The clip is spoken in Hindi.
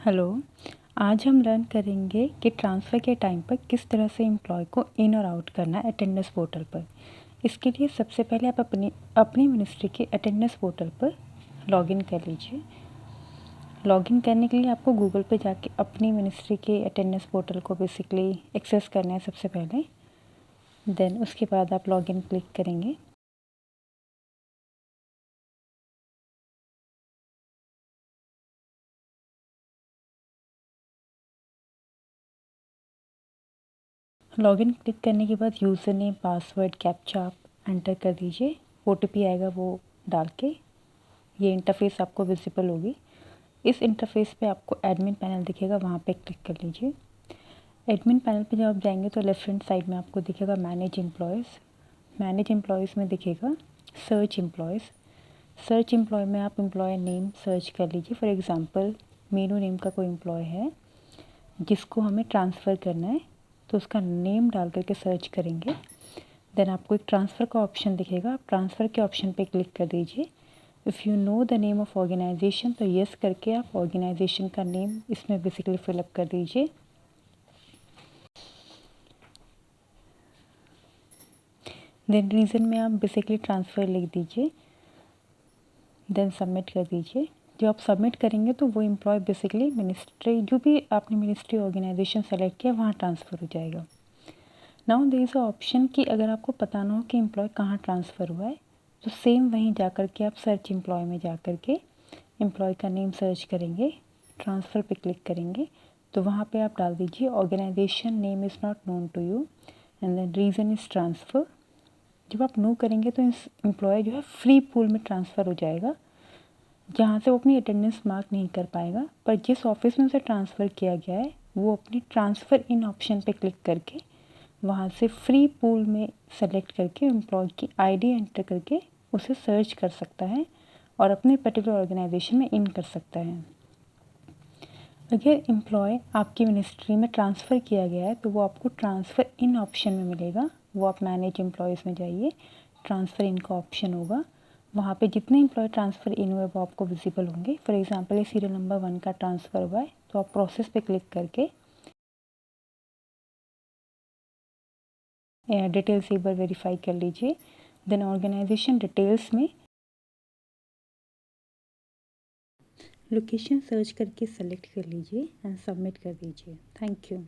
हेलो। आज हम लर्न करेंगे कि ट्रांसफ़र के टाइम पर किस तरह से एम्प्लॉय को इन और आउट करना है अटेंडेंस पोर्टल पर। इसके लिए सबसे पहले आप अपनी मिनिस्ट्री के अटेंडेंस पोर्टल पर लॉगिन कर लीजिए। लॉगिन करने के लिए आपको गूगल पे जाके अपनी मिनिस्ट्री के अटेंडेंस पोर्टल को बेसिकली एक्सेस करना है सबसे पहले। देन उसके बाद आप लॉगिन क्लिक करेंगे। लॉगिन क्लिक करने के बाद यूज़र नेम, पासवर्ड, कैप्चा आप एंटर कर दीजिए। ओटीपी आएगा वो डाल के ये इंटरफ़ेस आपको विजिबल होगी। इस इंटरफ़ेस पे आपको एडमिन पैनल दिखेगा, वहाँ पे क्लिक कर लीजिए। एडमिन पैनल पे जब आप जाएंगे तो लेफ्ट हैंड साइड में आपको दिखेगा मैनेज एम्प्लॉयज़। मैनेज एम्प्लॉयज़ में दिखेगा सर्च एम्प्लॉयज़। सर्च एम्प्लॉय में आप एम्प्लॉय नेम सर्च कर लीजिए। फॉर एग्ज़ाम्पल मीनू नेम का कोई एम्प्लॉय है जिसको हमें ट्रांसफ़र करना है, तो उसका नेम डाल करके सर्च करेंगे। देन आपको एक ट्रांसफ़र का ऑप्शन दिखेगा, आप ट्रांसफ़र के ऑप्शन पे क्लिक कर दीजिए। If you know the name of organisation तो येस करके आप ऑर्गेनाइजेशन का नेम इसमें बेसिकली फिलअप कर दीजिए। देन रीज़न में आप बेसिकली ट्रांसफ़र लिख दीजिए। देन सबमिट कर दीजिए। जो आप सबमिट करेंगे तो वो एम्प्लॉय बेसिकली मिनिस्ट्री, जो भी आपने मिनिस्ट्री ऑर्गेनाइजेशन सेलेक्ट किया वहाँ ट्रांसफ़र हो जाएगा। Now there is a option कि अगर आपको पता ना हो कि एम्प्लॉय कहाँ ट्रांसफ़र हुआ है, तो सेम वहीं जा कर के आप सर्च एम्प्लॉय में जा कर के एम्प्लॉय का नेम सर्च करेंगे, ट्रांसफ़र पे क्लिक करेंगे, तो वहाँ पे आप डाल दीजिए organisation name is not known to you and then reason is transfer. जब आप नो करेंगे तो इस एम्प्लॉय जो है फ्री पूल में ट्रांसफ़र हो जाएगा, जहाँ से वो अपनी अटेंडेंस मार्क नहीं कर पाएगा। पर जिस ऑफिस में उसे ट्रांसफ़र किया गया है वो अपनी ट्रांसफ़र इन ऑप्शन पे क्लिक करके वहाँ से फ्री पूल में सेलेक्ट करके एम्प्लॉय की आईडी एंटर करके उसे सर्च कर सकता है और अपने पर्टिकुलर ऑर्गेनाइजेशन में इन कर सकता है। अगर एम्प्लॉय आपकी मिनिस्ट्री में ट्रांसफ़र किया गया है तो वो आपको ट्रांसफ़र इन ऑप्शन में मिलेगा। वो आप मैनेज एम्प्लॉयज़ में जाइए, ट्रांसफ़र इन का ऑप्शन होगा, वहाँ पे जितने एम्प्लॉय ट्रांसफ़र इन हुए वो आपको विजिबल होंगे। फॉर एग्ज़ाम्पल ये सीरियल नंबर 1 का ट्रांसफ़र हुआ है, तो आप प्रोसेस पे क्लिक करके डिटेल्स एक बार वेरीफाई कर लीजिए। देन ऑर्गेनाइजेशन डिटेल्स में लोकेशन सर्च करके सेलेक्ट कर लीजिए एंड सबमिट कर दीजिए। Thank you.